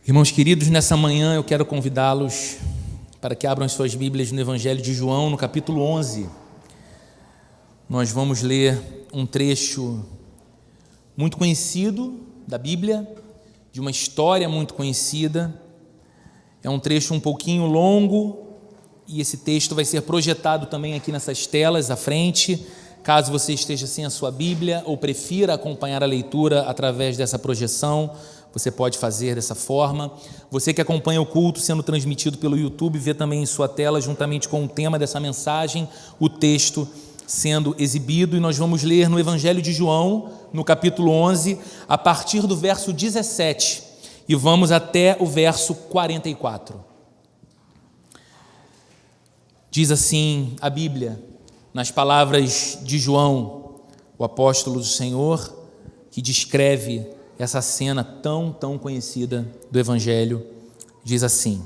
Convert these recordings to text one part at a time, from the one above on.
Irmãos queridos, nessa manhã eu quero convidá-los para que abram as suas Bíblias no Evangelho de João, no capítulo 11. Nós vamos ler um trecho muito conhecido da Bíblia, de uma história muito conhecida. É um trecho um pouquinho longo e esse texto vai ser projetado também aqui nessas telas à frente, caso você esteja sem a sua Bíblia ou prefira acompanhar a leitura através dessa projeção. Você pode fazer dessa forma. Você que acompanha o culto sendo transmitido pelo YouTube, vê também em sua tela, juntamente com o tema dessa mensagem, o texto sendo exibido. E nós vamos ler no Evangelho de João, no capítulo 11, a partir do verso 17, e vamos até o verso 44. Diz assim a Bíblia, nas palavras de João, o apóstolo do Senhor, que descreve essa cena tão conhecida do Evangelho. Diz assim: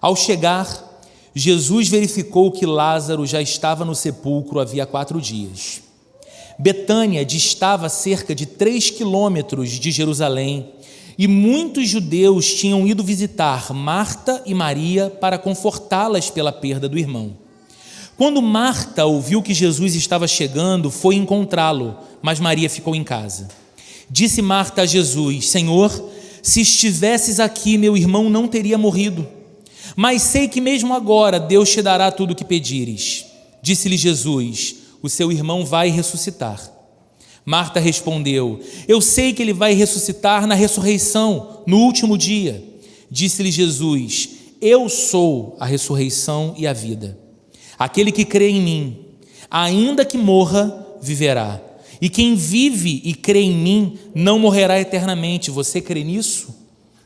ao chegar, Jesus verificou que Lázaro já estava no sepulcro havia 4 dias. Betânia distava cerca de 3 quilômetros de Jerusalém, e muitos judeus tinham ido visitar Marta e Maria para confortá-las pela perda do irmão. Quando Marta ouviu que Jesus estava chegando, foi encontrá-lo, mas Maria ficou em casa. Disse Marta a Jesus: Senhor, se estivesses aqui, meu irmão não teria morrido. Mas sei que mesmo agora Deus te dará tudo o que pedires. Disse-lhe Jesus: o seu irmão vai ressuscitar. Marta respondeu: eu sei que ele vai ressuscitar na ressurreição, no último dia. Disse-lhe Jesus: eu sou a ressurreição e a vida. Aquele que crê em mim, ainda que morra, viverá. E quem vive e crê em mim não morrerá eternamente. Você crê nisso?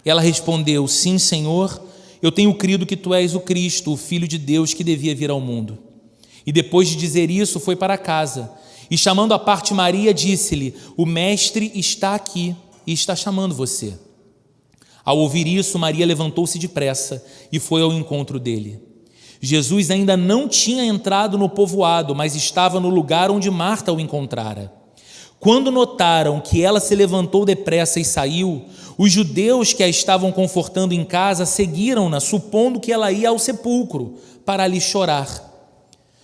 Ela respondeu: sim, Senhor, eu tenho crido que tu és o Cristo, o Filho de Deus que devia vir ao mundo. E depois de dizer isso, foi para casa. E chamando à parte Maria, disse-lhe: o Mestre está aqui e está chamando você. Ao ouvir isso, Maria levantou-se depressa e foi ao encontro dele. Jesus ainda não tinha entrado no povoado, mas estava no lugar onde Marta o encontrara. Quando notaram que ela se levantou depressa e saiu, os judeus que a estavam confortando em casa seguiram-na, supondo que ela ia ao sepulcro para ali chorar.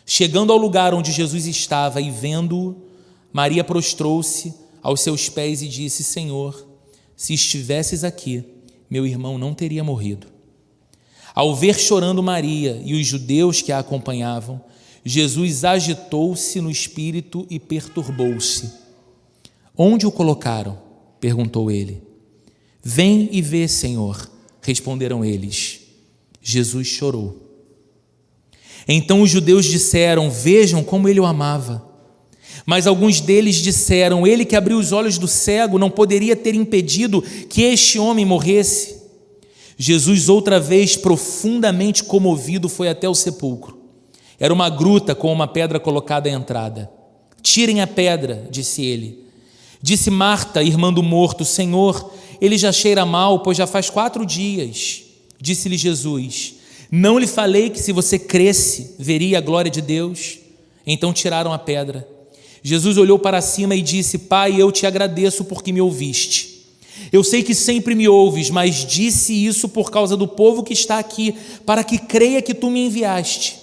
Chegando ao lugar onde Jesus estava e vendo-o, Maria prostrou-se aos seus pés e disse: Senhor, se estivesses aqui, meu irmão não teria morrido. Ao ver chorando Maria e os judeus que a acompanhavam, Jesus agitou-se no espírito e perturbou-se. Onde o colocaram? Perguntou ele. Vem e vê, Senhor, responderam eles. Jesus chorou. Então os judeus disseram: vejam como ele o amava. Mas alguns deles disseram: ele que abriu os olhos do cego não poderia ter impedido que este homem morresse. Jesus, outra vez profundamente comovido, foi até o sepulcro. Era uma gruta com uma pedra colocada à entrada. Tirem a pedra, disse ele. Disse Marta, irmã do morto: Senhor, ele já cheira mal, pois já faz 4 dias. Disse-lhe Jesus: não lhe falei que se você cresce, veria a glória de Deus? Então tiraram a pedra. Jesus olhou para cima e disse: Pai, eu te agradeço porque me ouviste. Eu sei que sempre me ouves, mas disse isso por causa do povo que está aqui, para que creia que tu me enviaste.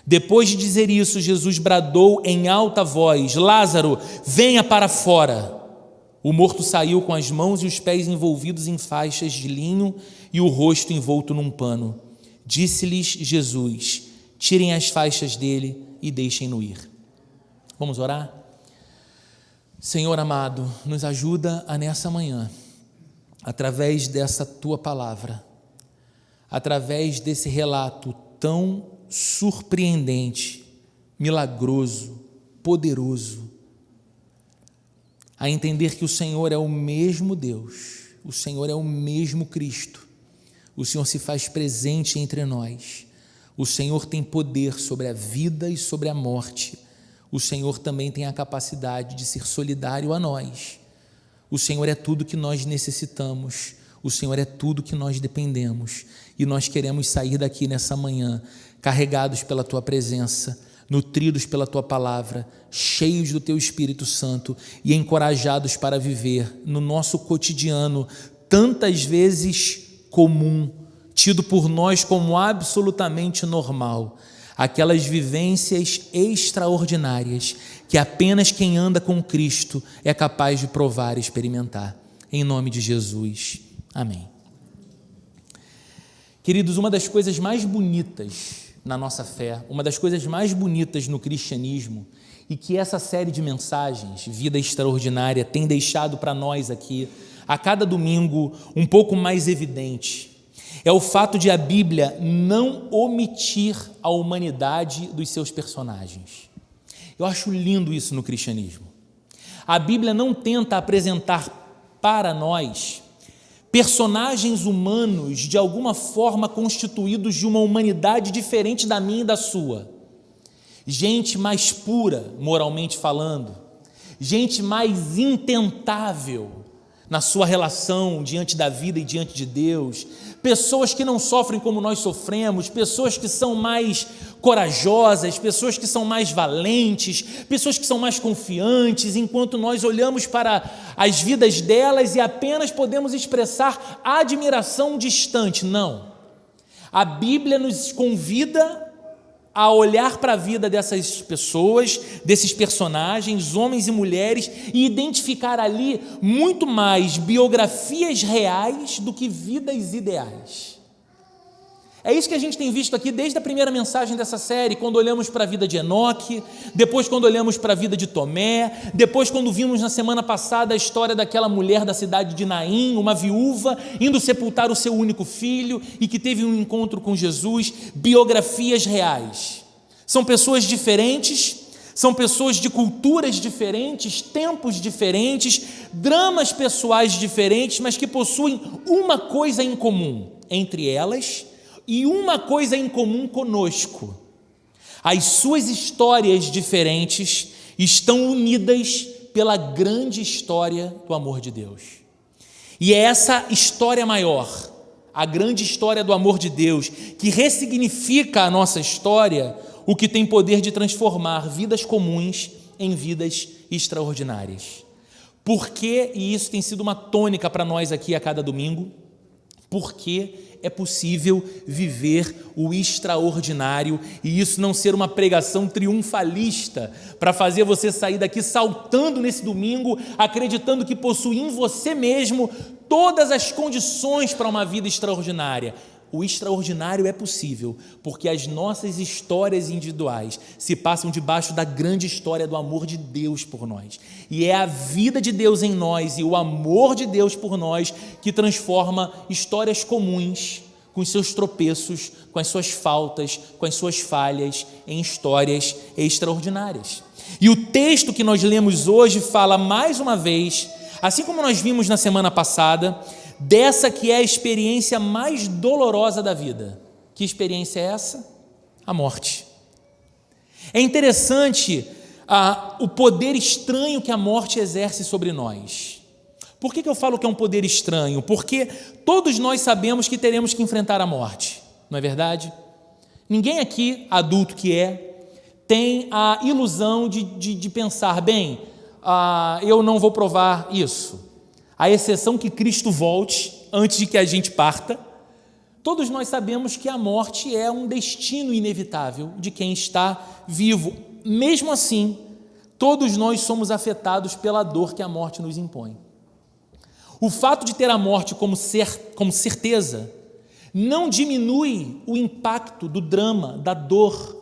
Depois de dizer isso, Jesus bradou em alta voz: Lázaro, venha para fora. O morto saiu com as mãos e os pés envolvidos em faixas de linho e o rosto envolto num pano. Disse-lhes Jesus: tirem as faixas dele e deixem-no ir. Vamos orar? Senhor amado, nos ajuda a nessa manhã, através dessa tua palavra, através desse relato tão surpreendente, milagroso, poderoso, a entender que o Senhor é o mesmo Deus, o Senhor é o mesmo Cristo, o Senhor se faz presente entre nós, o Senhor tem poder sobre a vida e sobre a morte, o Senhor também tem a capacidade de ser solidário a nós, o Senhor é tudo que nós necessitamos, o Senhor é tudo que nós dependemos, e nós queremos sair daqui nessa manhã, carregados pela tua presença, nutridos pela tua palavra, cheios do teu Espírito Santo e encorajados para viver no nosso cotidiano tantas vezes comum, tido por nós como absolutamente normal, aquelas vivências extraordinárias que apenas quem anda com Cristo é capaz de provar e experimentar. Em nome de Jesus. Amém. Queridos, uma das coisas mais bonitas na nossa fé, uma das coisas mais bonitas no cristianismo, e que essa série de mensagens, Vida Extraordinária, tem deixado para nós aqui, a cada domingo, um pouco mais evidente, é o fato de a Bíblia não omitir a humanidade dos seus personagens. Eu acho lindo isso no cristianismo. A Bíblia não tenta apresentar para nós personagens humanos de alguma forma constituídos de uma humanidade diferente da minha e da sua. Gente mais pura, moralmente falando, gente mais intentável na sua relação diante da vida e diante de Deus, pessoas que não sofrem como nós sofremos, pessoas que são mais corajosas, pessoas que são mais valentes, pessoas que são mais confiantes, enquanto nós olhamos para as vidas delas e apenas podemos expressar admiração distante. Não. A Bíblia nos convida a olhar para a vida dessas pessoas, desses personagens, homens e mulheres, e identificar ali muito mais biografias reais do que vidas ideais. É isso que a gente tem visto aqui desde a primeira mensagem dessa série, quando olhamos para a vida de Enoque, depois quando olhamos para a vida de Tomé, depois quando vimos na semana passada a história daquela mulher da cidade de Naim, uma viúva, indo sepultar o seu único filho e que teve um encontro com Jesus. Biografias reais. São pessoas diferentes, são pessoas de culturas diferentes, tempos diferentes, dramas pessoais diferentes, mas que possuem uma coisa em comum entre elas, e uma coisa em comum conosco: as suas histórias diferentes estão unidas pela grande história do amor de Deus. E é essa história maior, a grande história do amor de Deus, que ressignifica a nossa história, o que tem poder de transformar vidas comuns em vidas extraordinárias. Por que, e isso tem sido uma tônica para nós aqui a cada domingo, porque é possível viver o extraordinário e isso não ser uma pregação triunfalista para fazer você sair daqui saltando nesse domingo, acreditando que possui em você mesmo todas as condições para uma vida extraordinária. O extraordinário é possível porque as nossas histórias individuais se passam debaixo da grande história do amor de Deus por nós. E é a vida de Deus em nós e o amor de Deus por nós que transforma histórias comuns, com os seus tropeços, com as suas faltas, com as suas falhas, em histórias extraordinárias. E o texto que nós lemos hoje fala mais uma vez, assim como nós vimos na semana passada, dessa que é a experiência mais dolorosa da vida. Que experiência é essa? A morte. É interessante o poder estranho que a morte exerce sobre nós. Por que eu falo que é um poder estranho? Porque todos nós sabemos que teremos que enfrentar a morte, não é verdade? Ninguém aqui, adulto que tem a ilusão de pensar, bem, eu não vou provar isso. À exceção que Cristo volte antes de que a gente parta, todos nós sabemos que a morte é um destino inevitável de quem está vivo. Mesmo assim, todos nós somos afetados pela dor que a morte nos impõe. O fato de ter a morte como certeza não diminui o impacto do drama, da dor,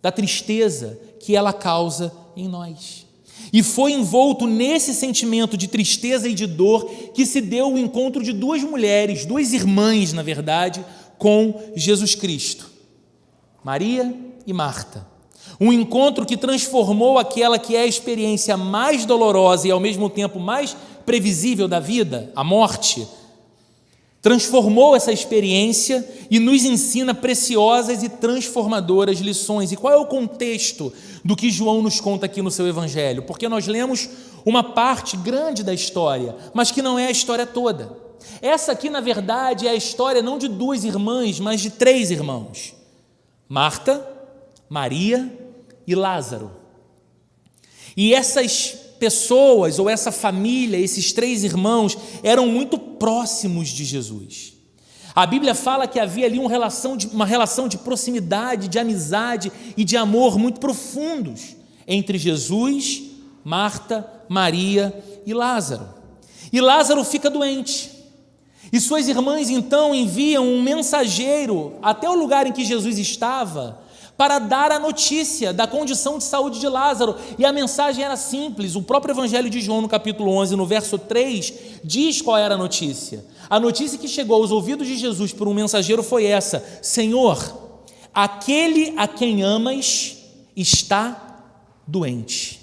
da tristeza que ela causa em nós. E foi envolto nesse sentimento de tristeza e de dor que se deu o encontro de duas mulheres, duas irmãs, na verdade, com Jesus Cristo, Maria e Marta. Um encontro que transformou aquela que é a experiência mais dolorosa e ao mesmo tempo mais previsível da vida, a morte, transformou essa experiência e nos ensina preciosas e transformadoras lições. E qual é o contexto do que João nos conta aqui no seu evangelho? Porque nós lemos uma parte grande da história, mas que não é a história toda. Essa aqui, na verdade, é a história não de duas irmãs, mas de três irmãos: Marta, Maria e Lázaro. E essas pessoas, ou essa família, esses três irmãos, eram muito próximos de Jesus. A Bíblia fala que havia ali uma relação de proximidade, de amizade e de amor muito profundos entre Jesus, Marta, Maria e Lázaro. E Lázaro fica doente. E suas irmãs então enviam um mensageiro até o lugar em que Jesus estava para dar a notícia da condição de saúde de Lázaro. E a mensagem era simples. O próprio Evangelho de João, no capítulo 11, no verso 3, diz qual era a notícia. A notícia que chegou aos ouvidos de Jesus por um mensageiro foi essa: Senhor, aquele a quem amas está doente.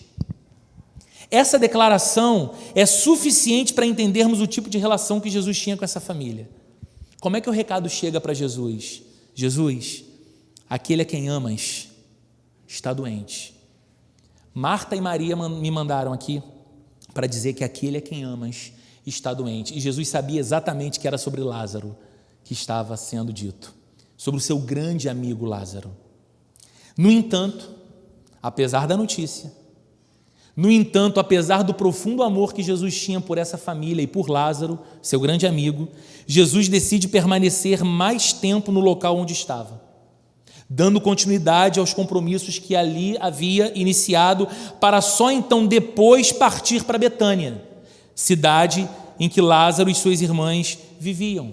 Essa declaração é suficiente para entendermos o tipo de relação que Jesus tinha com essa família. Como é que o recado chega para Jesus? Jesus, aquele a quem amas está doente. Marta e Maria me mandaram aqui para dizer que aquele a quem amas está doente. E Jesus sabia exatamente que era sobre Lázaro que estava sendo dito, sobre o seu grande amigo Lázaro. No entanto, apesar da notícia, apesar do profundo amor que Jesus tinha por essa família e por Lázaro, seu grande amigo, Jesus decide permanecer mais tempo no local onde estava, dando continuidade aos compromissos que ali havia iniciado, para só então depois partir para Betânia, cidade em que Lázaro e suas irmãs viviam.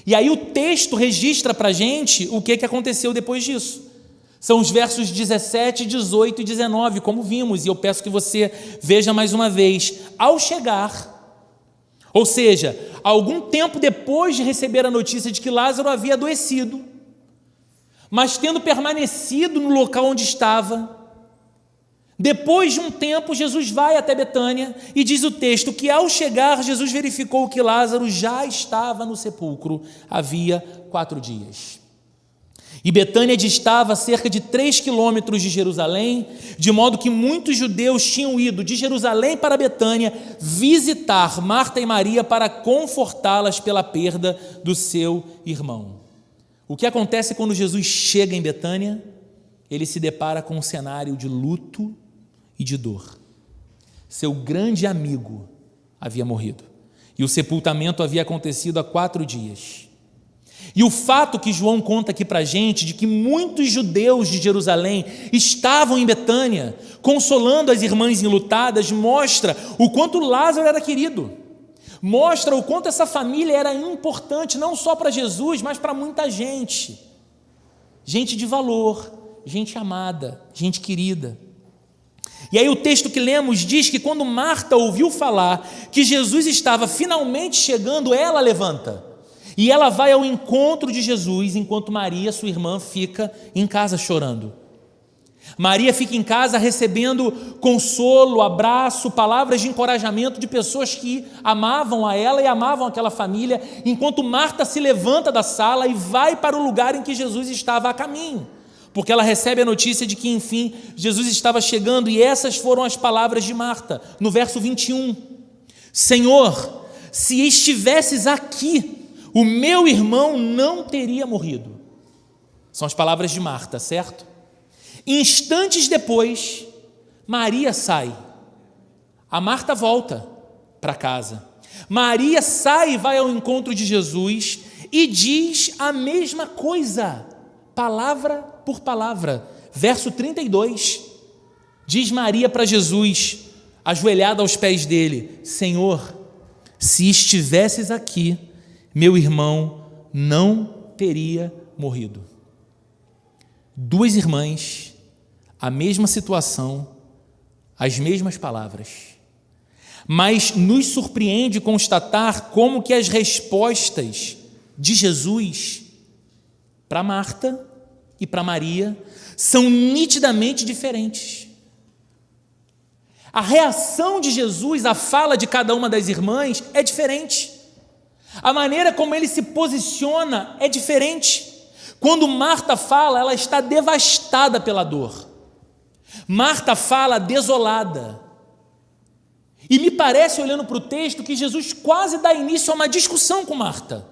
E aí o texto registra para a gente o que aconteceu depois disso. São os versos 17, 18 e 19, como vimos, e eu peço que você veja mais uma vez. Ao chegar, ou seja, algum tempo depois de receber a notícia de que Lázaro havia adoecido, mas tendo permanecido no local onde estava, depois de um tempo, Jesus vai até Betânia e diz o texto que ao chegar, Jesus verificou que Lázaro já estava no sepulcro havia 4 dias. E Betânia distava cerca de 3 quilômetros de Jerusalém, de modo que muitos judeus tinham ido de Jerusalém para Betânia visitar Marta e Maria para confortá-las pela perda do seu irmão. O que acontece quando Jesus chega em Betânia? Ele se depara com um cenário de luto e de dor. Seu grande amigo havia morrido e o sepultamento havia acontecido há 4 dias. E o fato que João conta aqui para a gente, de que muitos judeus de Jerusalém estavam em Betânia, consolando as irmãs enlutadas, mostra o quanto Lázaro era querido, mostra o quanto essa família era importante, não só para Jesus, mas para muita gente, gente de valor, gente amada, gente querida. E aí o texto que lemos diz que quando Marta ouviu falar que Jesus estava finalmente chegando, ela levanta e ela vai ao encontro de Jesus, enquanto Maria, sua irmã, fica em casa chorando. Maria fica em casa recebendo consolo, abraço, palavras de encorajamento de pessoas que amavam a ela e amavam aquela família, enquanto Marta se levanta da sala e vai para o lugar em que Jesus estava a caminho, porque ela recebe a notícia de que, enfim, Jesus estava chegando, e essas foram as palavras de Marta, no verso 21. Senhor, se estivesses aqui, o meu irmão não teria morrido. São as palavras de Marta, certo? Instantes depois, Maria sai. A Marta volta para casa. Maria sai e vai ao encontro de Jesus e diz a mesma coisa, palavra por palavra. Verso 32, diz Maria para Jesus, ajoelhada aos pés dele: Senhor, se estivesses aqui, meu irmão não teria morrido. 2 irmãs, a mesma situação, as mesmas palavras. Mas nos surpreende constatar como que as respostas de Jesus para Marta e para Maria são nitidamente diferentes. A reação de Jesus à fala de cada uma das irmãs é diferente. A maneira como ele se posiciona é diferente. Quando Marta fala, ela está devastada pela dor. Marta fala desolada. E me parece, olhando para o texto, que Jesus quase dá início a uma discussão com Marta.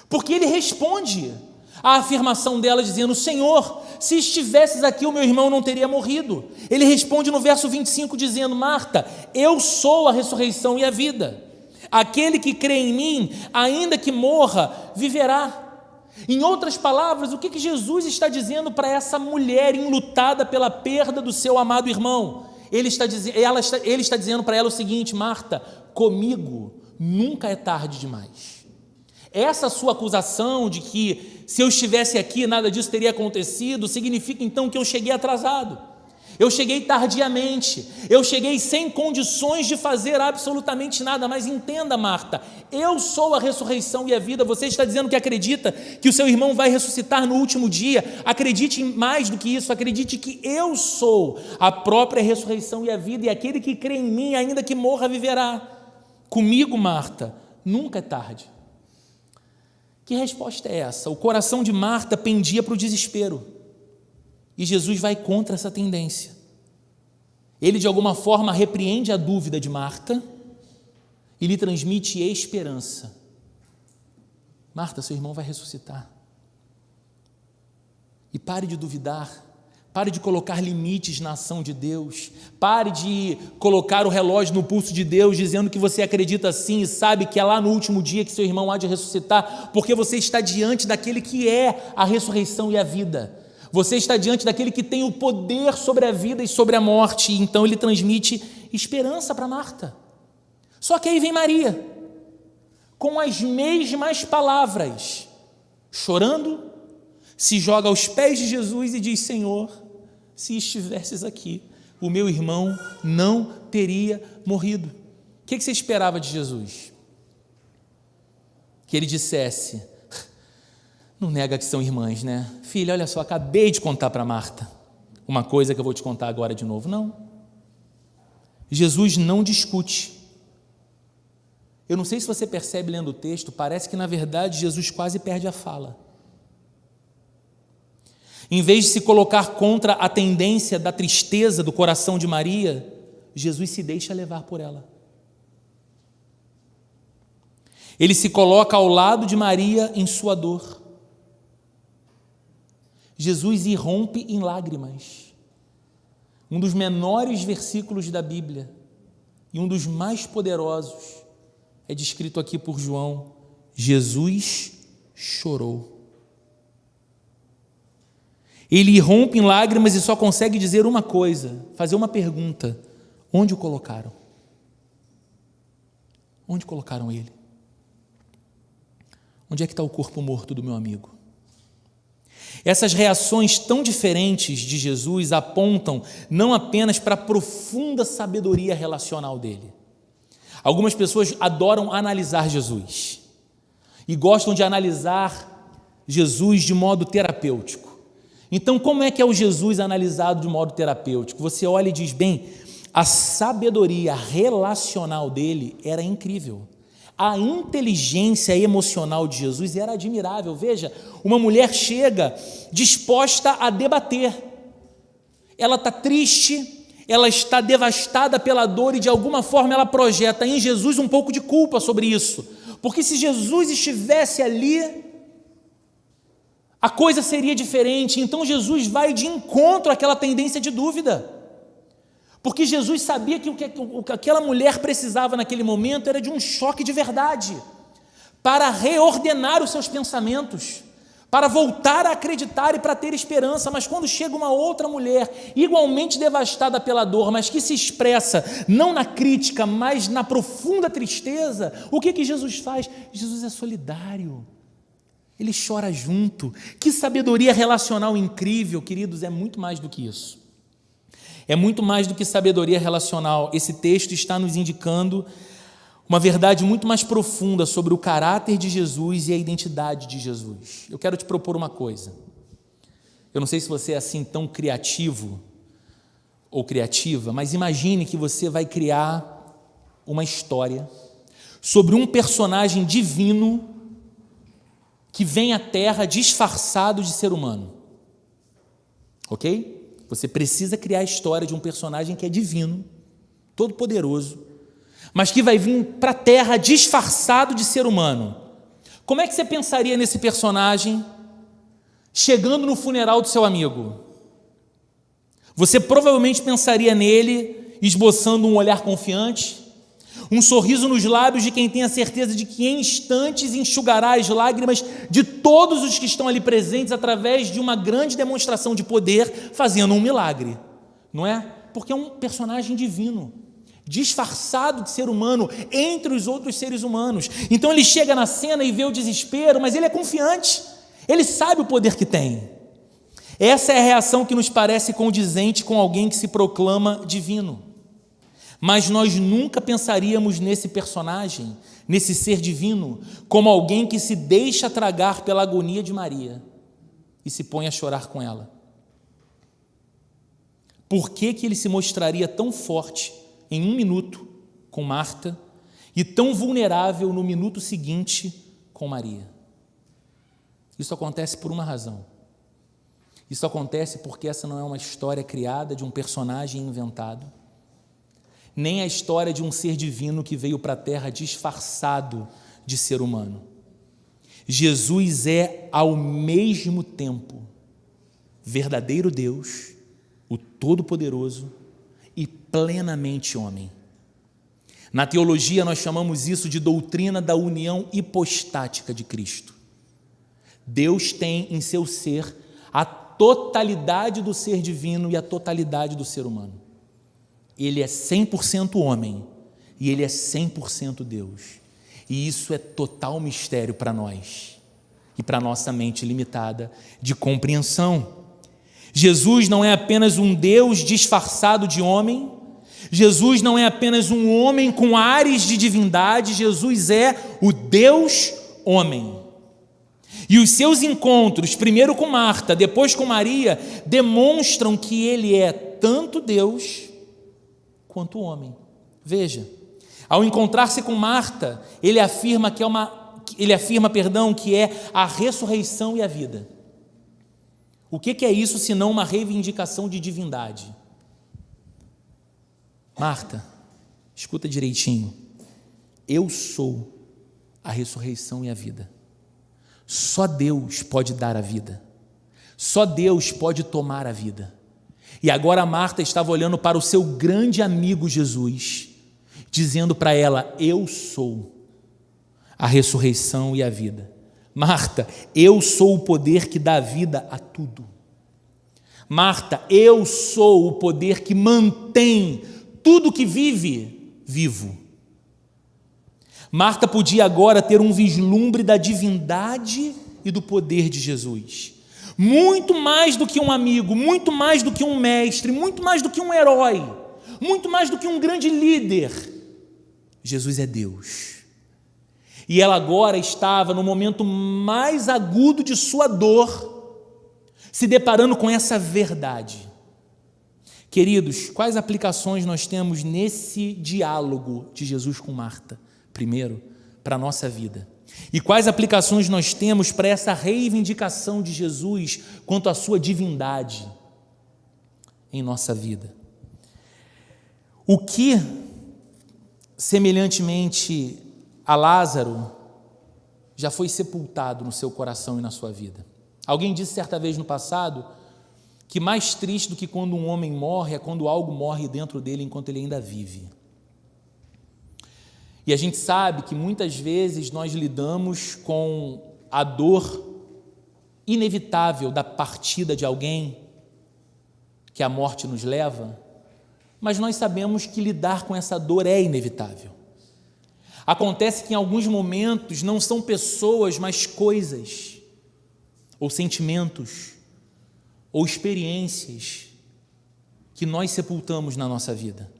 Porque ele responde à afirmação dela dizendo: Senhor, se estivesses aqui, o meu irmão não teria morrido. Ele responde no verso 25 dizendo: Marta, eu sou a ressurreição e a vida. Aquele que crê em mim, ainda que morra, viverá. Em outras palavras, o que Jesus está dizendo para essa mulher enlutada pela perda do seu amado irmão? Ele está dizendo para ela o seguinte: Marta, comigo nunca é tarde demais. Essa sua acusação de que se eu estivesse aqui nada disso teria acontecido, significa então que eu cheguei atrasado, eu cheguei tardiamente, eu cheguei sem condições de fazer absolutamente nada. Mas entenda, Marta, eu sou a ressurreição e a vida. Você está dizendo que acredita que o seu irmão vai ressuscitar no último dia. Acredite em mais do que isso, acredite que eu sou a própria ressurreição e a vida, e aquele que crê em mim, ainda que morra, viverá. Comigo, Marta, nunca é tarde. Que resposta é essa? O coração de Marta pendia para o desespero. E Jesus vai contra essa tendência. Ele, de alguma forma, repreende a dúvida de Marta e lhe transmite esperança. Marta, seu irmão vai ressuscitar. E pare de duvidar, pare de colocar limites na ação de Deus, pare de colocar o relógio no pulso de Deus, dizendo que você acredita sim e sabe que é lá no último dia que seu irmão há de ressuscitar, porque você está diante daquele que é a ressurreição e a vida. Você está diante daquele que tem o poder sobre a vida e sobre a morte, e então ele transmite esperança para Marta. Só que aí vem Maria, com as mesmas palavras, chorando, se joga aos pés de Jesus e diz: Senhor, se estivesses aqui, o meu irmão não teria morrido. O que você esperava de Jesus? Que ele dissesse: não nega que são irmãs, né? Filha, olha só, acabei de contar para Marta uma coisa que eu vou te contar agora de novo. Não. Jesus não discute. Eu não sei se você percebe lendo o texto, parece que na verdade Jesus quase perde a fala. Em vez de se colocar contra a tendência da tristeza do coração de Maria, Jesus se deixa levar por ela. Ele se coloca ao lado de Maria em sua dor. Jesus irrompe em lágrimas. Um dos menores versículos da Bíblia e um dos mais poderosos é descrito aqui por João: Jesus chorou. Ele irrompe em lágrimas e só consegue dizer uma coisa, fazer uma pergunta: onde o colocaram? Onde colocaram ele? Onde é que está o corpo morto do meu amigo? Essas reações tão diferentes de Jesus apontam não apenas para a profunda sabedoria relacional dele. Algumas pessoas adoram analisar Jesus e gostam de analisar Jesus de modo terapêutico. Então, como é que é o Jesus analisado de modo terapêutico? Você olha e diz: bem, a sabedoria relacional dele era incrível. A inteligência emocional de Jesus era admirável. Veja, uma mulher chega disposta a debater. Ela está triste, ela está devastada pela dor e de alguma forma ela projeta em Jesus um pouco de culpa sobre isso. Porque se Jesus estivesse ali, a coisa seria diferente. Então Jesus vai de encontro àquela tendência de dúvida. Porque Jesus sabia que o que aquela mulher precisava naquele momento era de um choque de verdade, para reordenar os seus pensamentos, para voltar a acreditar e para ter esperança. Mas quando chega uma outra mulher, igualmente devastada pela dor, mas que se expressa não na crítica, mas na profunda tristeza, o que Jesus faz? Jesus é solidário, ele chora junto. Que sabedoria relacional incrível, queridos, é muito mais do que isso. É muito mais do que sabedoria relacional. Esse texto está nos indicando uma verdade muito mais profunda sobre o caráter de Jesus e a identidade de Jesus. Eu quero te propor uma coisa. Eu não sei se você é assim tão criativo ou criativa, mas imagine que você vai criar uma história sobre um personagem divino que vem à Terra disfarçado de ser humano. Ok? Você precisa criar a história de um personagem que é divino, todo poderoso, mas que vai vir para a Terra disfarçado de ser humano. Como é que você pensaria nesse personagem chegando no funeral do seu amigo? Você provavelmente pensaria nele esboçando um olhar confiante, Um sorriso nos lábios de quem tem a certeza de que em instantes enxugará as lágrimas de todos os que estão ali presentes através de uma grande demonstração de poder, fazendo um milagre, não é? Porque é um personagem divino, disfarçado de ser humano entre os outros seres humanos. Então ele chega na cena e vê o desespero, mas ele é confiante, ele sabe o poder que tem. Essa é a reação que nos parece condizente com alguém que se proclama divino. Mas nós nunca pensaríamos nesse personagem, nesse ser divino, como alguém que se deixa tragar pela agonia de Maria e se põe a chorar com ela. Por que ele se mostraria tão forte em um minuto com Marta e tão vulnerável no minuto seguinte com Maria? Isso acontece por uma razão. Isso acontece porque essa não é uma história criada de um personagem inventado, nem a história de um ser divino que veio para a terra disfarçado de ser humano. Jesus é, ao mesmo tempo, verdadeiro Deus, o Todo-Poderoso e plenamente homem. Na teologia, nós chamamos isso de doutrina da união hipostática de Cristo. Deus tem em seu ser a totalidade do ser divino e a totalidade do ser humano. Ele é 100% homem e ele é 100% Deus. E isso é total mistério para nós e para nossa mente limitada de compreensão. Jesus não é apenas um Deus disfarçado de homem, Jesus não é apenas um homem com ares de divindade, Jesus é o Deus homem. E os seus encontros, primeiro com Marta, depois com Maria, demonstram que ele é tanto Deus quanto homem. Veja, ao encontrar-se com Marta, ele afirma que é a ressurreição e a vida. O que é isso senão uma reivindicação de divindade? Marta, escuta direitinho. Eu sou a ressurreição e a vida. Só Deus pode dar a vida. Só Deus pode tomar a vida. E agora Marta estava olhando para o seu grande amigo Jesus, dizendo para ela: eu sou a ressurreição e a vida. Marta, eu sou o poder que dá vida a tudo. Marta, eu sou o poder que mantém tudo que vive vivo. Marta podia agora ter um vislumbre da divindade e do poder de Jesus. Muito mais do que um amigo, muito mais do que um mestre, muito mais do que um herói, muito mais do que um grande líder. Jesus é Deus. E ela agora estava no momento mais agudo de sua dor, se deparando com essa verdade. Queridos, quais aplicações nós temos nesse diálogo de Jesus com Marta? Primeiro, para a nossa vida. E quais aplicações nós temos para essa reivindicação de Jesus quanto à sua divindade em nossa vida? O que, semelhantemente a Lázaro, já foi sepultado no seu coração e na sua vida? Alguém disse certa vez no passado que mais triste do que quando um homem morre é quando algo morre dentro dele enquanto ele ainda vive. E a gente sabe que muitas vezes nós lidamos com a dor inevitável da partida de alguém que a morte nos leva, mas nós sabemos que lidar com essa dor é inevitável. Acontece que em alguns momentos não são pessoas, mas coisas, ou sentimentos, ou experiências que nós sepultamos na nossa vida.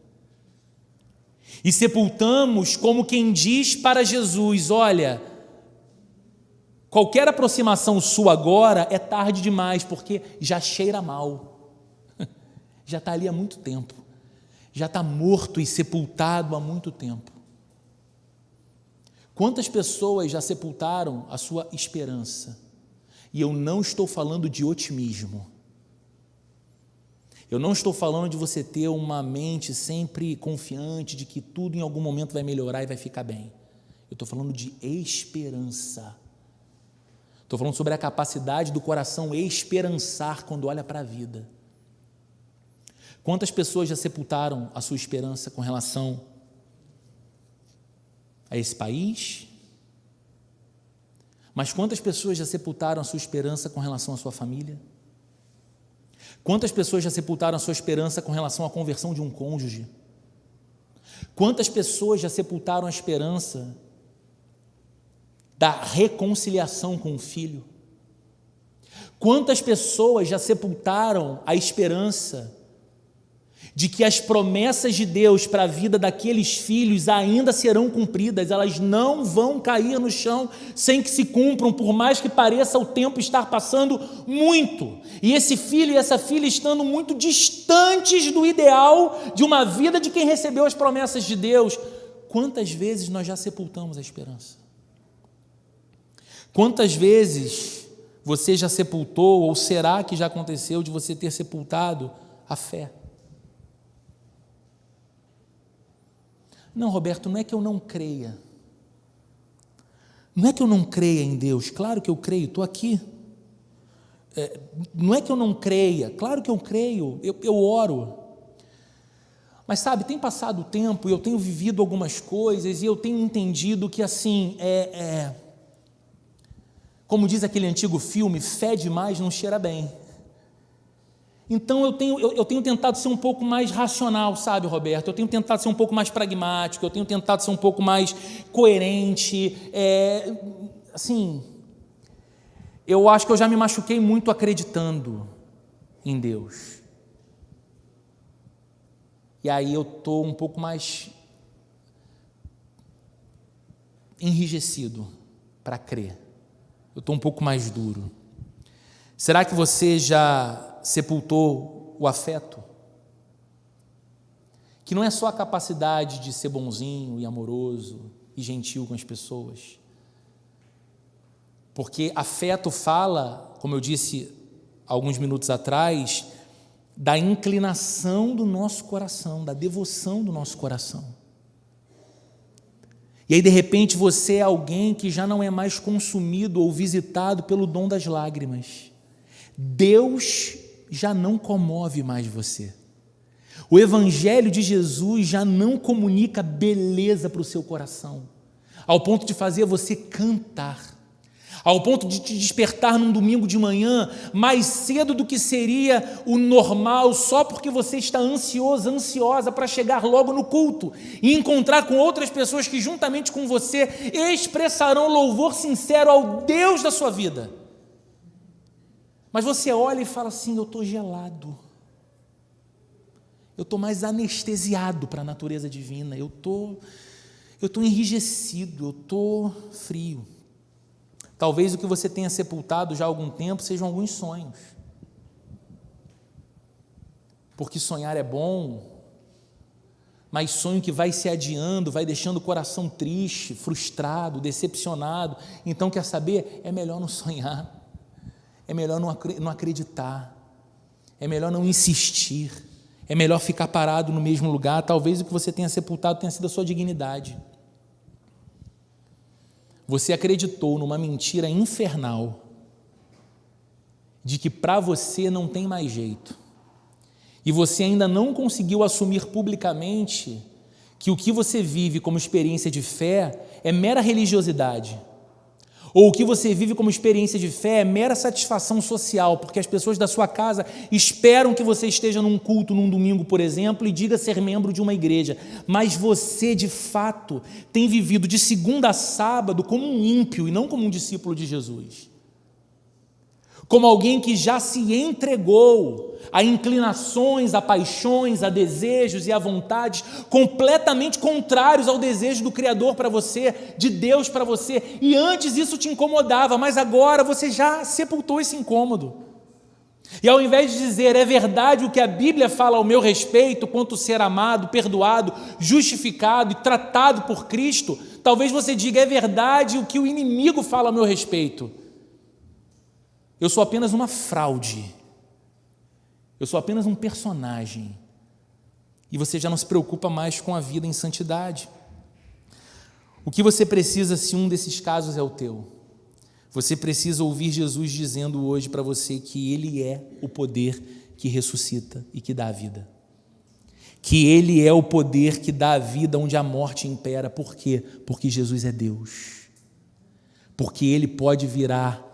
E sepultamos como quem diz para Jesus: olha, qualquer aproximação sua agora é tarde demais, porque já cheira mal, já está ali há muito tempo, já está morto e sepultado há muito tempo. Quantas pessoas já sepultaram a sua esperança? E eu não estou falando de otimismo. Eu não estou falando de você ter uma mente sempre confiante de que tudo em algum momento vai melhorar e vai ficar bem. Eu estou falando de esperança. Estou falando sobre a capacidade do coração esperançar quando olha para a vida. Quantas pessoas já sepultaram a sua esperança com relação a esse país? Mas quantas pessoas já sepultaram a sua esperança com relação à sua família? Quantas pessoas já sepultaram a sua esperança com relação à conversão de um cônjuge? Quantas pessoas já sepultaram a esperança da reconciliação com o filho? Quantas pessoas já sepultaram a esperança de que as promessas de Deus para a vida daqueles filhos ainda serão cumpridas, elas não vão cair no chão sem que se cumpram, por mais que pareça o tempo estar passando muito, e esse filho e essa filha estando muito distantes do ideal de uma vida de quem recebeu as promessas de Deus. Quantas vezes nós já sepultamos a esperança? Quantas vezes você já sepultou, ou será que já aconteceu de você ter sepultado a fé? Não, Roberto, não é que eu não creia. Não é que eu não creia em Deus. Claro que eu creio, estou aqui. Não é que eu não creia. Claro que eu creio, eu oro. Mas sabe, tem passado o tempo e eu tenho vivido algumas coisas e eu tenho entendido que assim, como diz aquele antigo filme, fé demais não cheira bem. Então eu tenho tentado ser um pouco mais racional, sabe, Roberto? Eu tenho tentado ser um pouco mais pragmático, eu tenho tentado ser um pouco mais coerente. Assim, eu acho que eu já me machuquei muito acreditando em Deus. E aí eu estou um pouco mais enrijecido para crer. Eu estou um pouco mais duro. Será que você já sepultou o afeto? Que não é só a capacidade de ser bonzinho e amoroso e gentil com as pessoas. Porque afeto fala, como eu disse alguns minutos atrás, da inclinação do nosso coração, da devoção do nosso coração. E aí, de repente, você é alguém que já não é mais consumido ou visitado pelo dom das lágrimas. Deus já não comove mais você. O Evangelho de Jesus já não comunica beleza para o seu coração, ao ponto de fazer você cantar, ao ponto de te despertar num domingo de manhã mais cedo do que seria o normal, só porque você está ansioso, ansiosa para chegar logo no culto e encontrar com outras pessoas que juntamente com você expressarão louvor sincero ao Deus da sua vida. Mas você olha e fala assim: eu estou gelado, eu estou mais anestesiado para a natureza divina, eu estou enrijecido, eu estou frio. Talvez o que você tenha sepultado já há algum tempo sejam alguns sonhos, porque sonhar é bom, mas sonho que vai se adiando, vai deixando o coração triste, frustrado, decepcionado. Então, quer saber? É melhor não sonhar. É melhor não acreditar, é melhor não insistir, é melhor ficar parado no mesmo lugar. Talvez o que você tenha sepultado tenha sido a sua dignidade. Você acreditou numa mentira infernal de que para você não tem mais jeito, e você ainda não conseguiu assumir publicamente que o que você vive como experiência de fé é mera religiosidade, ou o que você vive como experiência de fé é mera satisfação social, porque as pessoas da sua casa esperam que você esteja num culto num domingo, por exemplo, e diga ser membro de uma igreja, mas você, de fato, tem vivido de segunda a sábado como um ímpio e não como um discípulo de Jesus. Como alguém que já se entregou a inclinações, a paixões, a desejos e a vontades completamente contrários ao desejo do Criador para você, de Deus para você, e antes isso te incomodava, mas agora você já sepultou esse incômodo. E ao invés de dizer, é verdade o que a Bíblia fala ao meu respeito, quanto ser amado, perdoado, justificado e tratado por Cristo, talvez você diga, é verdade o que o inimigo fala ao meu respeito. Eu sou apenas uma fraude, eu sou apenas um personagem, e você já não se preocupa mais com a vida em santidade. O que você precisa, se um desses casos é o teu? Você precisa ouvir Jesus dizendo hoje para você que Ele é o poder que ressuscita e que dá a vida, que Ele é o poder que dá a vida onde a morte impera. Por quê? Porque Jesus é Deus. Porque Ele pode virar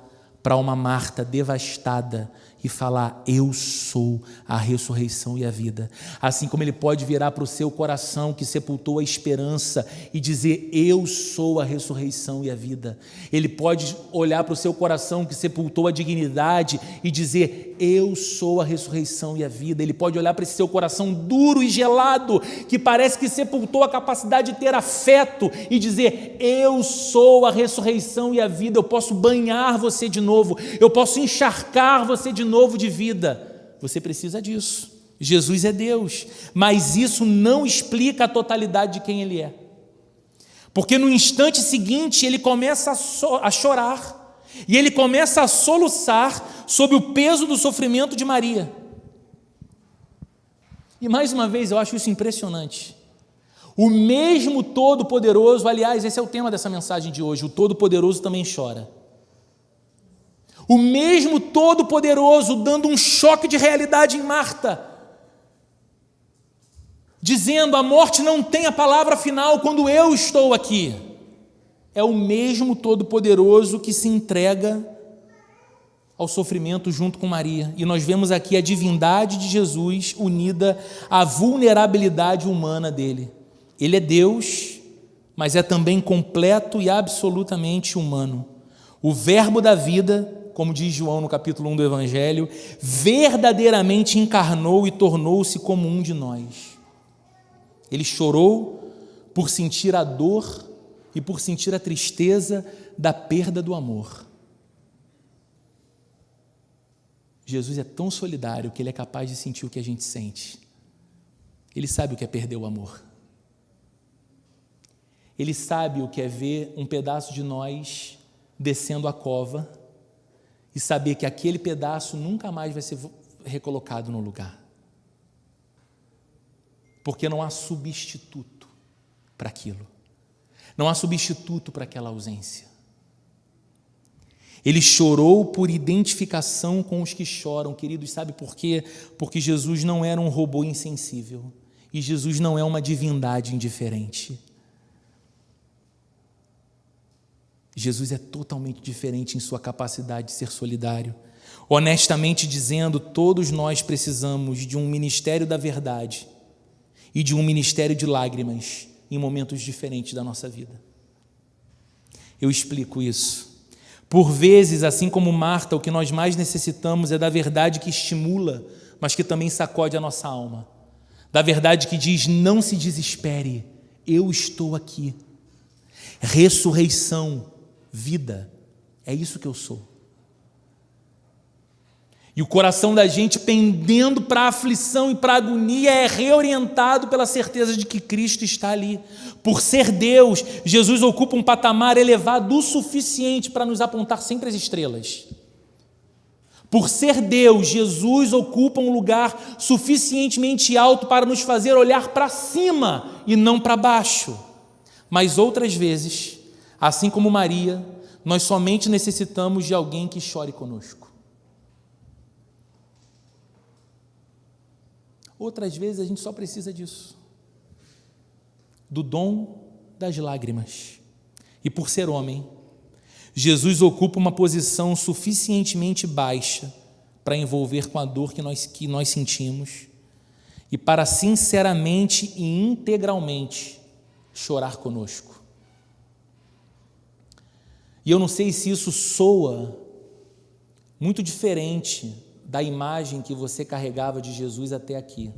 para uma Marta devastada e falar: eu sou a ressurreição e a vida. Assim como Ele pode virar para o seu coração que sepultou a esperança e dizer: eu sou a ressurreição e a vida. Ele pode olhar para o seu coração que sepultou a dignidade e dizer: eu sou a ressurreição e a vida. Ele pode olhar para esse seu coração duro e gelado que parece que sepultou a capacidade de ter afeto e dizer: eu sou a ressurreição e a vida. Eu posso banhar você de novo, eu posso encharcar você de novo de vida. Você precisa disso. Jesus é Deus, mas isso não explica a totalidade de quem Ele é, porque no instante seguinte Ele começa a chorar e Ele começa a soluçar sob o peso do sofrimento de Maria. E mais uma vez eu acho isso impressionante. O mesmo Todo-Poderoso, aliás, esse é o tema dessa mensagem de hoje, o Todo-Poderoso também chora. O mesmo Todo-Poderoso dando um choque de realidade em Marta, dizendo: a morte não tem a palavra final quando eu estou aqui. É o mesmo Todo-Poderoso que se entrega ao sofrimento junto com Maria. E nós vemos aqui a divindade de Jesus unida à vulnerabilidade humana dele. Ele é Deus, mas é também completo e absolutamente humano. O Verbo da vida, como diz João no capítulo 1 do Evangelho, verdadeiramente encarnou e tornou-se como um de nós. Ele chorou por sentir a dor e por sentir a tristeza da perda do amor. Jesus é tão solidário que Ele é capaz de sentir o que a gente sente. Ele sabe o que é perder o amor. Ele sabe o que é ver um pedaço de nós descendo a cova e saber que aquele pedaço nunca mais vai ser recolocado no lugar. Porque não há substituto para aquilo. Não há substituto para aquela ausência. Ele chorou por identificação com os que choram, queridos, sabe por quê? Porque Jesus não era um robô insensível e Jesus não é uma divindade indiferente. Jesus é totalmente diferente em sua capacidade de ser solidário. Honestamente dizendo, todos nós precisamos de um ministério da verdade e de um ministério de lágrimas em momentos diferentes da nossa vida. Eu explico isso. Por vezes, assim como Marta, o que nós mais necessitamos é da verdade que estimula, mas que também sacode a nossa alma. Da verdade que diz: não se desespere, eu estou aqui. Ressurreição, vida, é isso que eu sou. E o coração da gente, pendendo para a aflição e para a agonia, é reorientado pela certeza de que Cristo está ali. Por ser Deus, Jesus ocupa um patamar elevado o suficiente para nos apontar sempre as estrelas. Por ser Deus, Jesus ocupa um lugar suficientemente alto para nos fazer olhar para cima e não para baixo. Mas outras vezes, assim como Maria, nós somente necessitamos de alguém que chore conosco. Outras vezes a gente só precisa disso, do dom das lágrimas. E por ser homem, Jesus ocupa uma posição suficientemente baixa para envolver com a dor que nós sentimos e para sinceramente e integralmente chorar conosco. E eu não sei se isso soa muito diferente da imagem que você carregava de Jesus até aqui.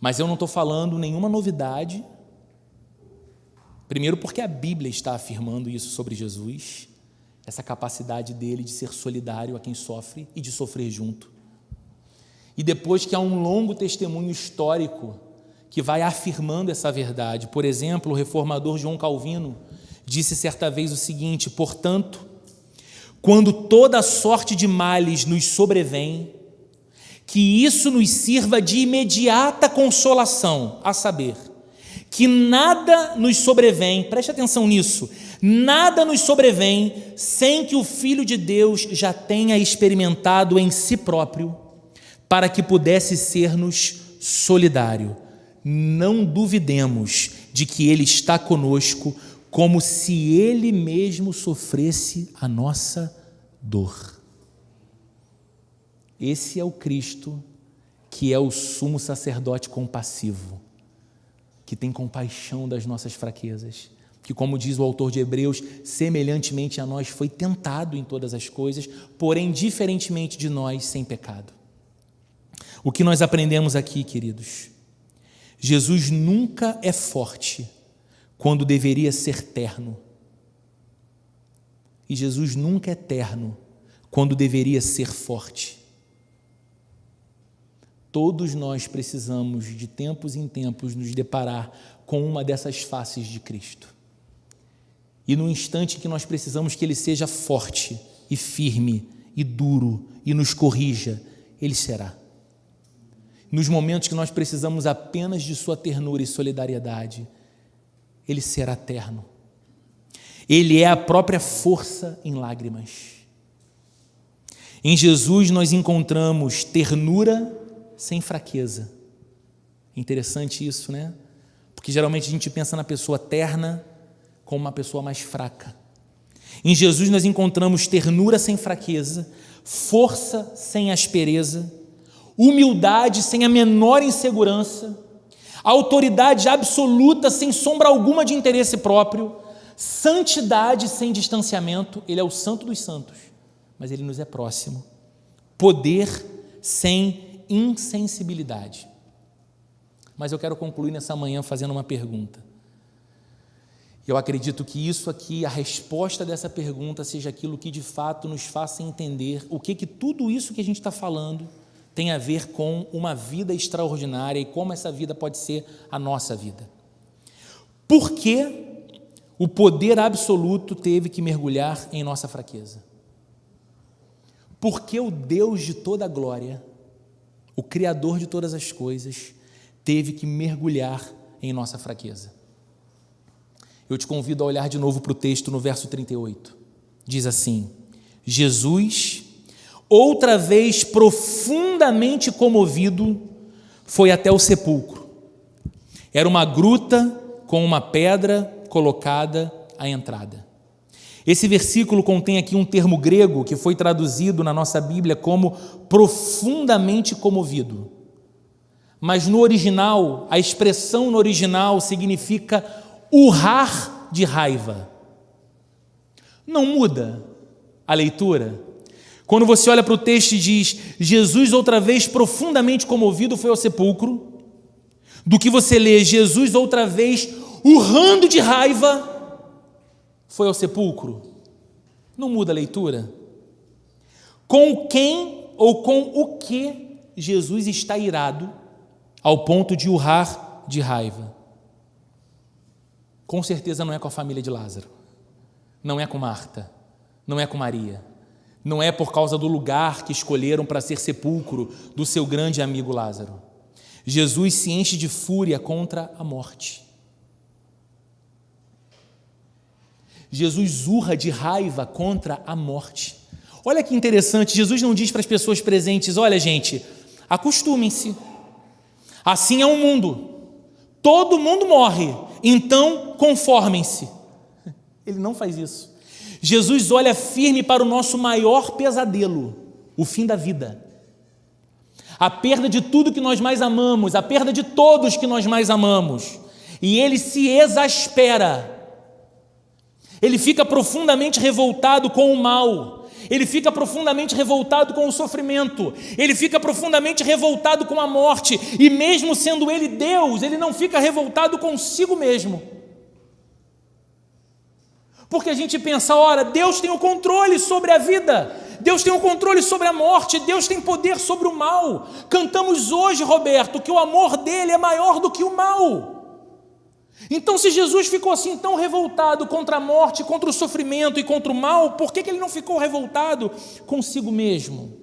Mas eu não estou falando nenhuma novidade. Primeiro porque a Bíblia está afirmando isso sobre Jesus, essa capacidade dele de ser solidário a quem sofre e de sofrer junto. E depois que há um longo testemunho histórico que vai afirmando essa verdade. Por exemplo, o reformador João Calvino disse certa vez o seguinte: portanto, quando toda sorte de males nos sobrevém, que isso nos sirva de imediata consolação, a saber, que nada nos sobrevém, preste atenção nisso, nada nos sobrevém sem que o Filho de Deus já tenha experimentado em si próprio, para que pudesse ser-nos solidário. Não duvidemos de que Ele está conosco, como se Ele mesmo sofresse a nossa dor. Esse é o Cristo que é o sumo sacerdote compassivo, que tem compaixão das nossas fraquezas, que, como diz o autor de Hebreus, semelhantemente a nós foi tentado em todas as coisas, porém diferentemente de nós, sem pecado. O que nós aprendemos aqui, queridos? Jesus nunca é forte quando deveria ser terno. E Jesus nunca é terno quando deveria ser forte. Todos nós precisamos, de tempos em tempos, nos deparar com uma dessas faces de Cristo. E no instante que nós precisamos que Ele seja forte e firme e duro e nos corrija, Ele será. Nos momentos que nós precisamos apenas de sua ternura e solidariedade, Ele será terno. Ele é a própria força em lágrimas. Em Jesus nós encontramos ternura sem fraqueza. Interessante isso, né? Porque geralmente a gente pensa na pessoa terna como uma pessoa mais fraca. Em Jesus nós encontramos ternura sem fraqueza, força sem aspereza, humildade sem a menor insegurança, autoridade absoluta sem sombra alguma de interesse próprio, santidade sem distanciamento. Ele é o santo dos santos, mas Ele nos é próximo. Poder sem insensibilidade. Mas eu quero concluir nessa manhã fazendo uma pergunta. Eu acredito que isso aqui, a resposta dessa pergunta, seja aquilo que de fato nos faça entender o que tudo isso que a gente está falando tem a ver com uma vida extraordinária e como essa vida pode ser a nossa vida. Por que o poder absoluto teve que mergulhar em nossa fraqueza? Por que o Deus de toda a glória, o Criador de todas as coisas, teve que mergulhar em nossa fraqueza? Eu te convido a olhar de novo para o texto no verso 38. Diz assim: Jesus, outra vez profundamente comovido, foi até o sepulcro. Era uma gruta com uma pedra colocada à entrada. Esse versículo contém aqui um termo grego que foi traduzido na nossa Bíblia como profundamente comovido. Mas no original, a expressão no original significa urrar de raiva. Não muda a leitura? Quando você olha para o texto e diz, Jesus outra vez profundamente comovido foi ao sepulcro, do que você lê, Jesus outra vez urrando de raiva foi ao sepulcro. Não muda a leitura? Com quem ou com o que Jesus está irado ao ponto de urrar de raiva? Com certeza não é com a família de Lázaro, não é com Marta, não é com Maria, não é por causa do lugar que escolheram para ser sepulcro do seu grande amigo Lázaro. Jesus se enche de fúria contra a morte. Jesus urra de raiva contra a morte. Olha que interessante, Jesus não diz para as pessoas presentes, olha gente, acostumem-se, assim é o mundo, todo mundo morre, então conformem-se. Ele não faz isso. Jesus olha firme para o nosso maior pesadelo, o fim da vida, a perda de tudo que nós mais amamos, a perda de todos que nós mais amamos, e ele se exaspera. Ele fica profundamente revoltado com o mal, ele fica profundamente revoltado com o sofrimento, ele fica profundamente revoltado com a morte, e mesmo sendo ele Deus, ele não fica revoltado consigo mesmo. Porque a gente pensa, ora, Deus tem o controle sobre a vida, Deus tem o controle sobre a morte, Deus tem poder sobre o mal. Cantamos hoje, Roberto, que o amor dele é maior do que o mal. Então, se Jesus ficou assim tão revoltado contra a morte, contra o sofrimento e contra o mal, por que ele não ficou revoltado consigo mesmo?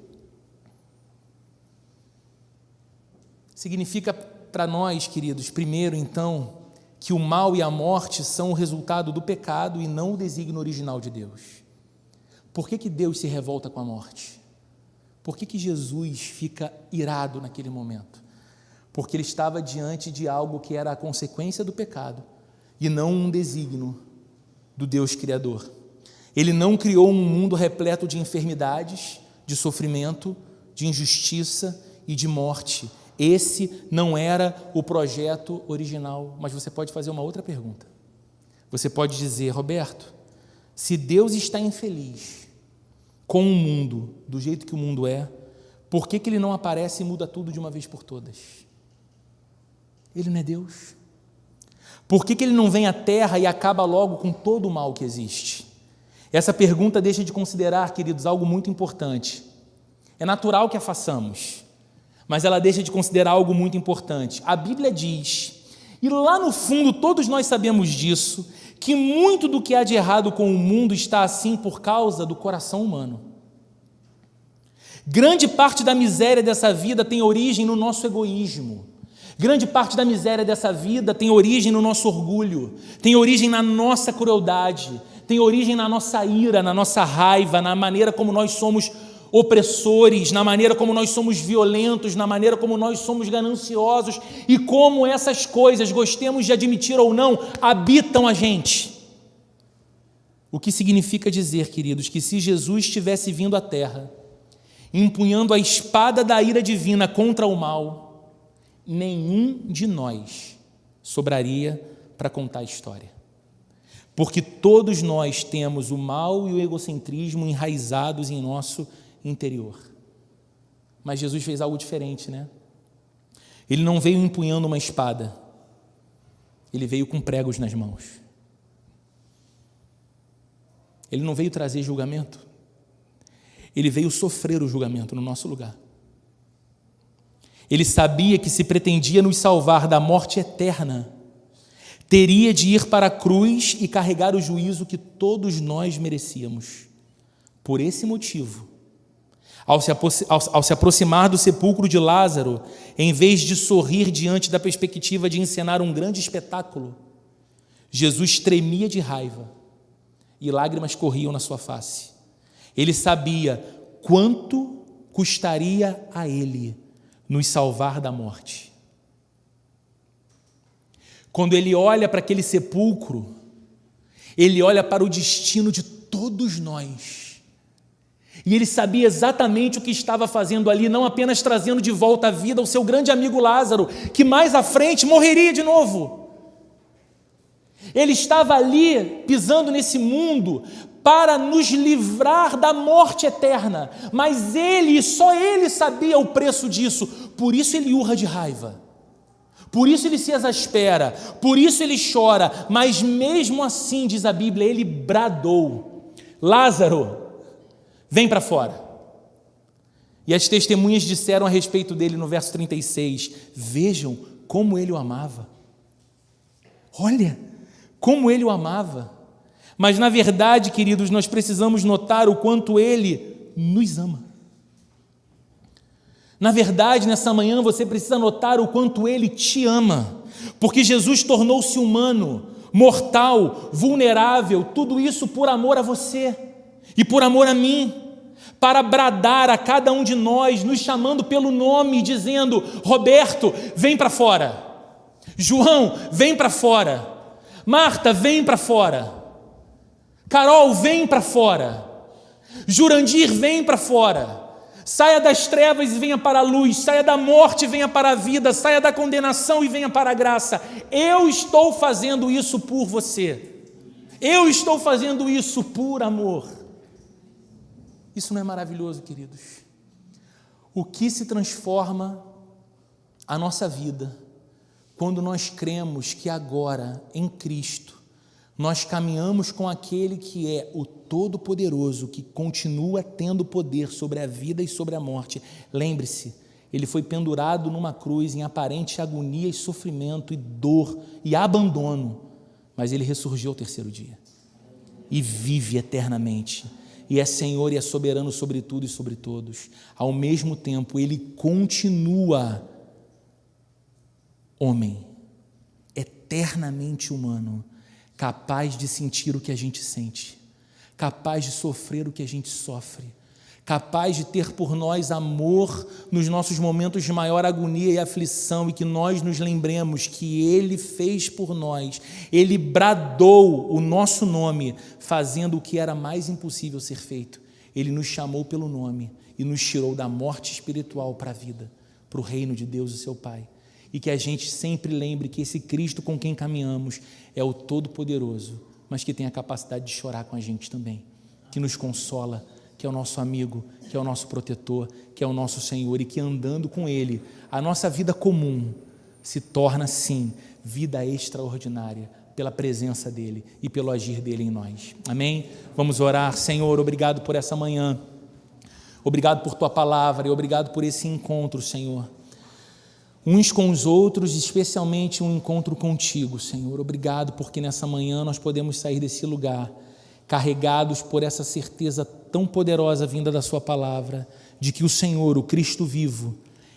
Significa para nós, queridos, primeiro então, que o mal e a morte são o resultado do pecado e não o desígnio original de Deus. Por que Deus se revolta com a morte? Por que Jesus fica irado naquele momento? porque ele estava diante de algo que era a consequência do pecado e não um desígnio do Deus Criador. Ele não criou um mundo repleto de enfermidades, de sofrimento, de injustiça e de morte. Esse não era o projeto original. Mas você pode fazer uma outra pergunta. Você pode dizer: Roberto, se Deus está infeliz com o mundo do jeito que o mundo é, por que ele não aparece e muda tudo de uma vez por todas? Ele não é Deus? Por que ele não vem à terra e acaba logo com todo o mal que existe? Essa pergunta deixa de considerar, queridos, algo muito importante. É natural que a façamos, mas ela deixa de considerar algo muito importante. A Bíblia diz, e lá no fundo todos nós sabemos disso, que muito do que há de errado com o mundo está assim por causa do coração humano. Grande parte da miséria dessa vida tem origem no nosso egoísmo. Grande parte da miséria dessa vida tem origem no nosso orgulho, tem origem na nossa crueldade, tem origem na nossa ira, na nossa raiva, na maneira como nós somos opressores, na maneira como nós somos violentos, na maneira como nós somos gananciosos e como essas coisas, gostemos de admitir ou não, habitam a gente. O que significa dizer, queridos, que se Jesus tivesse vindo à terra, empunhando a espada da ira divina contra o mal, nenhum de nós sobraria para contar a história. Porque todos nós temos o mal e o egocentrismo enraizados em nosso interior. Mas Jesus fez algo diferente, né? Ele não veio empunhando uma espada, ele veio com pregos nas mãos. Ele não veio trazer julgamento, ele veio sofrer o julgamento no nosso lugar. Ele sabia que se pretendia nos salvar da morte eterna, teria de ir para a cruz e carregar o juízo que todos nós merecíamos. Por esse motivo, ao se aproximar do sepulcro de Lázaro, em vez de sorrir diante da perspectiva de encenar um grande espetáculo, Jesus tremia de raiva e lágrimas corriam na sua face. Ele sabia quanto custaria a ele nos salvar da morte. Quando ele olha para aquele sepulcro, ele olha para o destino de todos nós. E ele sabia exatamente o que estava fazendo ali, não apenas trazendo de volta à vida o seu grande amigo Lázaro, que mais à frente morreria de novo. Ele estava ali, pisando nesse mundo, para nos livrar da morte eterna. Mas ele, só ele sabia o preço disso, por isso ele urra de raiva. Por isso ele se exaspera, por isso ele chora, mas mesmo assim, diz a Bíblia, ele bradou: Lázaro, vem para fora. E as testemunhas disseram a respeito dele no verso 36, vejam como ele o amava. Olha, como ele o amava. Mas na verdade, queridos, nós precisamos notar o quanto ele nos ama. Na verdade, nessa manhã você precisa notar o quanto ele te ama, porque Jesus tornou-se humano, mortal, vulnerável, tudo isso por amor a você e por amor a mim, para bradar a cada um de nós, nos chamando pelo nome, dizendo: Roberto, vem para fora. João, vem para fora. Marta, vem para fora. Carol, vem para fora. Jurandir, vem para fora. Saia das trevas e venha para a luz, saia da morte e venha para a vida, saia da condenação e venha para a graça. Eu estou fazendo isso por você. Eu estou fazendo isso por amor. Isso não é maravilhoso, queridos? O que se transforma a nossa vida quando nós cremos que agora, em Cristo, nós caminhamos com aquele que é o Todo-Poderoso, que continua tendo poder sobre a vida e sobre a morte. Lembre-se, ele foi pendurado numa cruz em aparente agonia e sofrimento e dor e abandono, mas ele ressurgiu ao terceiro dia e vive eternamente, e é Senhor e é soberano sobre tudo e sobre todos. Ao mesmo tempo, ele continua homem, eternamente humano, capaz de sentir o que a gente sente, capaz de sofrer o que a gente sofre, capaz de ter por nós amor nos nossos momentos de maior agonia e aflição, e que nós nos lembremos que Ele fez por nós, Ele bradou o nosso nome, fazendo o que era mais impossível ser feito. Ele nos chamou pelo nome e nos tirou da morte espiritual para a vida, para o reino de Deus e seu Pai. E que a gente sempre lembre que esse Cristo com quem caminhamos é o Todo-Poderoso, mas que tem a capacidade de chorar com a gente também, que nos consola, que é o nosso amigo, que é o nosso protetor, que é o nosso Senhor, e que andando com Ele, a nossa vida comum se torna, sim, vida extraordinária, pela presença dEle e pelo agir dEle em nós. Amém? Vamos orar. Senhor, obrigado por essa manhã, obrigado por Tua palavra e obrigado por esse encontro, Senhor, uns com os outros, especialmente um encontro contigo, Senhor. Obrigado porque nessa manhã nós podemos sair desse lugar carregados por essa certeza tão poderosa vinda da sua palavra, de que o Senhor, o Cristo vivo,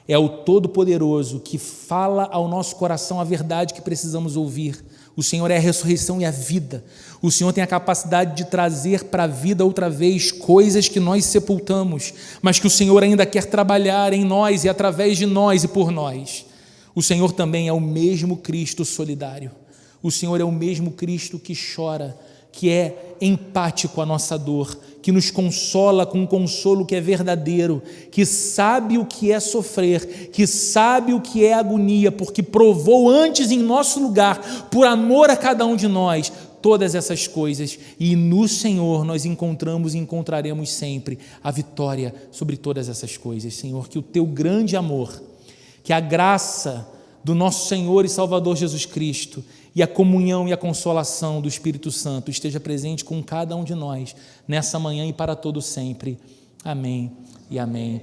é o Todo-Poderoso que fala ao nosso coração a verdade que precisamos ouvir. O Senhor é a ressurreição e a vida. O Senhor tem a capacidade de trazer para a vida outra vez coisas que nós sepultamos, mas que o Senhor ainda quer trabalhar em nós e através de nós e por nós. O Senhor também é o mesmo Cristo solidário. O Senhor é o mesmo Cristo que chora, que é empático à nossa dor, que nos consola com um consolo que é verdadeiro, que sabe o que é sofrer, que sabe o que é agonia, porque provou antes em nosso lugar, por amor a cada um de nós, todas essas coisas, e no Senhor nós encontramos e encontraremos sempre a vitória sobre todas essas coisas. Senhor, que o Teu grande amor, que a graça do nosso Senhor e Salvador Jesus Cristo e a comunhão e a consolação do Espírito Santo esteja presente com cada um de nós nessa manhã e para todo sempre. Amém e amém.